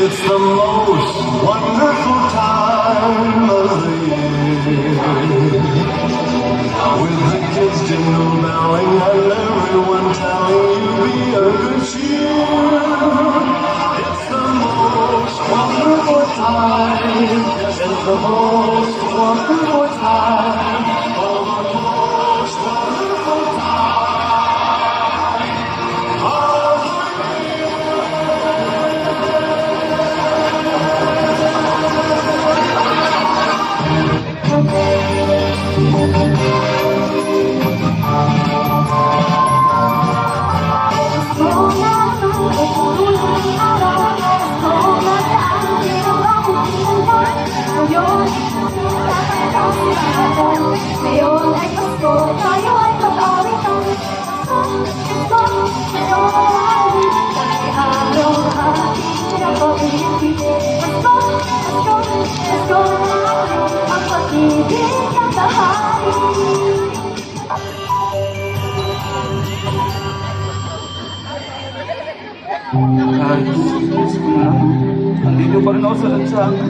It's the most wonderful time of the year, with the kids jingle belling and everyone telling you be of good cheer. It's the most wonderful time. It's the most wonderful time. Oh, the most wonderful time of the Ngayon ay Pasko, tayo ay mag-awitan. Pasko, Pasko, Pasko, araw ang ating pinapabilitin. Pasko, Pasko, Pasko, ang pag-ibig ng bahagi. Nandito pa rin ako sa lansangan.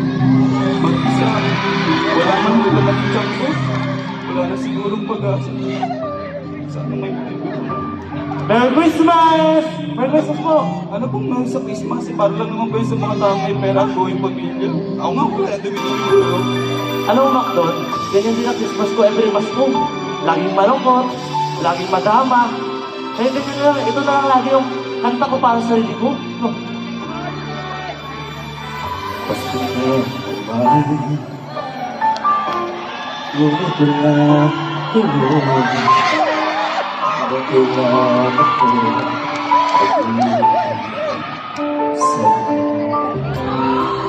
Mag-isa. Wala man ulan ng tiyak ko. Wala na sigurong pag-asa. Sana may pagiging. Merry Christmas! Merry Christmas po! Ano pong nang sa Christmas? Para lang naman kayo sa mga tao may pera at buhay pamilya. Ako nga wala na dumidumiduro. Alam mo, Macdon, ganyan din ang Christmas ko every Pasko. Laging malungkot, laging madama. Kaya ganyan lang, ito na lang lagi yung kanta ko para sa sarili ko. No. Pasko na umali, ngunit wala tulog. Kailangan ako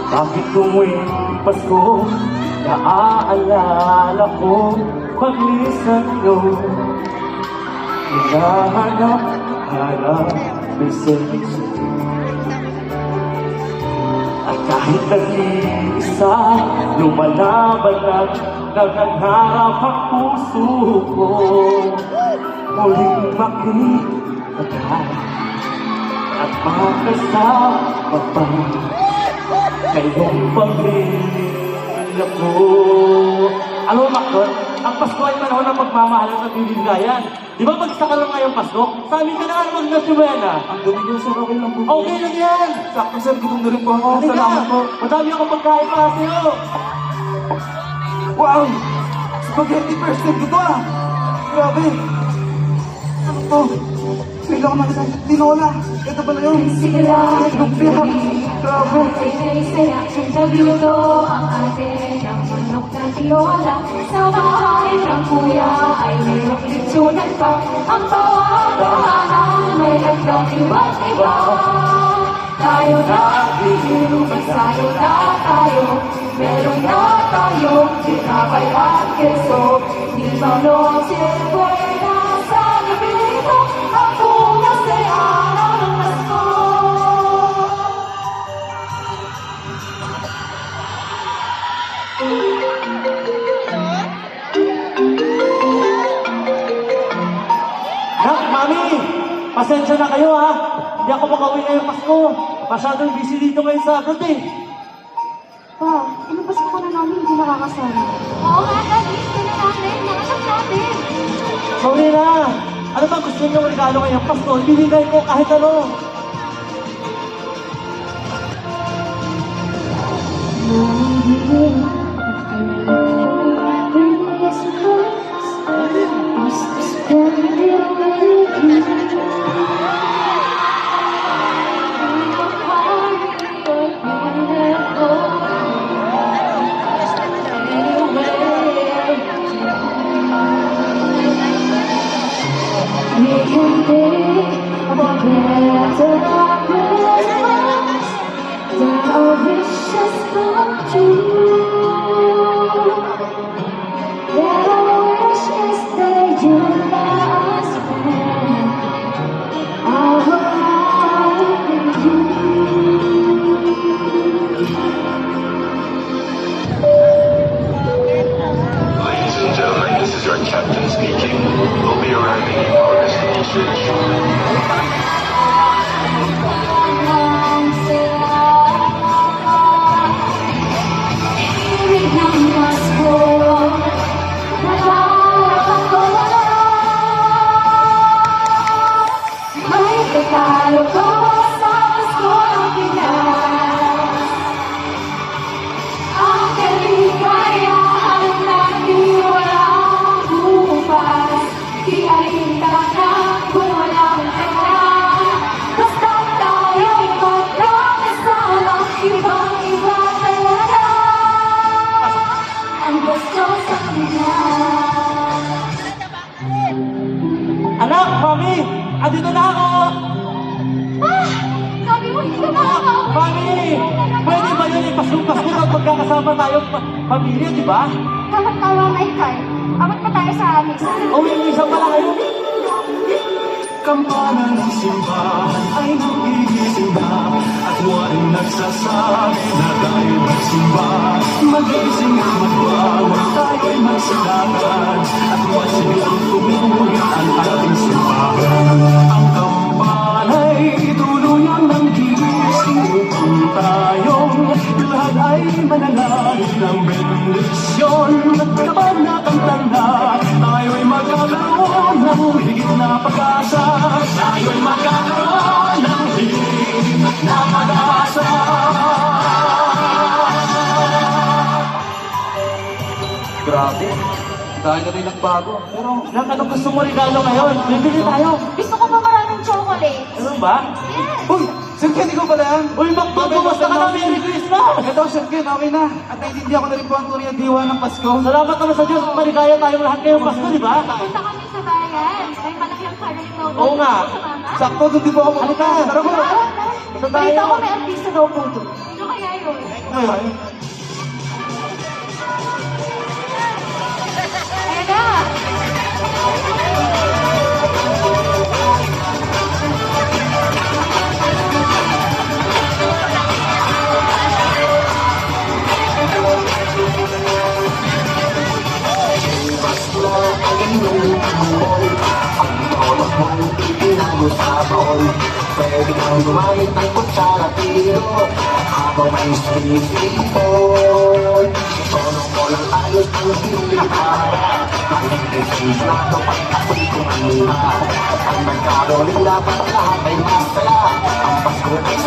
Bakit tuwing Pasko, naaalala ko paglisan nyo. Hinahanap-hanap may service. At kahit nag-iisa, lumalaban at naghanharap ang puso ko. Muling makita at makasama pa kayong pamilya ko. Alam mo, Macdon, ang Pasko ay panahon ng pagmamahal at pagbibigayan. Di ba magsaka lang ngayong Pasko? Sabi ka na mag-Nochebuena. Ang dumi ko sir, okay lang po. Okay lang yan! Sakto sir, gutom na rin po ako. Halika! Salamat po. Madami akong pagkain para sa'yo! Wow! Spaghetti first time ko ah! Grabe! Ano to? Bigla ko nakita. Tinola! Ito pala yun! Sigurado Lumpia! Grabe! Saya ang nagluto ang ate ng manok na tinola. Sa bahay ng kuya ay mayroong litsunan pa. Ang bawat bahanan may hagdang iba't iba. Tayo na, masayo na tayo. Meron na tayo, tinapay at keso. Di ba noche buena sa libito? Ako na sa araw ng Pasko. Nak, Mami! Pasensya na kayo ha! Hindi ako makauwi ngayong Pasko. Masyadong busy dito ngayon sa abroad eh. Pa, inupas ko na namin hindi nakakasama. Oo nga, Daddy. Gusto na natin. Nakasap natin. Sorry na! Ano bang gusto niyo regalo ngayong Pasko? Ibibigay ko kahit ano. Wishes come true. magkasama tayong pamilya, di ba? Tama-tama, Michael. Abot pa tayo sa misa. O may isa pala kayo. Kampana ng simbahan ay nagigising na at waring nagsasabi na tayo magsimba. Magising at magbangon, tayo'y magsilangan at masiglang tumuloy ang ating simbahan. Ang kampana'y tuluyang ng gising upang tayong lahat ay manalangin ng bendisyon. At kapag nakantanda, tayo'y magkakaroon ng higit na pag-asa. Tayo'y magkakaroon ng higit na pag-asa. Grabe. Dahil na rin nagbago. Pero, Nak, anong gusto mo regalo ngayon? Bibili tayo. Gusto ko pa maraming chocolate. Ano ba? Yes. uy! Sir Ken, ikaw pala yan? Uy, Macdo, kumusta ka na? Merry Christmas! Ito, Sir Ken, okay na. At naiintindihan ko na rin po ang tunay na diwa ng Pasko. Salamat naman sa Diyos. Maligaya tayong lahat ngayong Pasko, di ba? Punta kami sa bayan. May malaki ang caroling na Oo nga. Sakto, doon din po ako pumunta. Tara po. Ito tayo. Balita ko may artista daw po doon. Sino kaya yun? Ayun. Ayan na! Pwede kang gumamit ng kutsara tiro habang may sweet phone. Tono ko lang ayos ang pinipara. Mahilig na ito pag ako'y kumanda. Ang nagkaroling dapat lahat ay masaya. Ang Pasko ay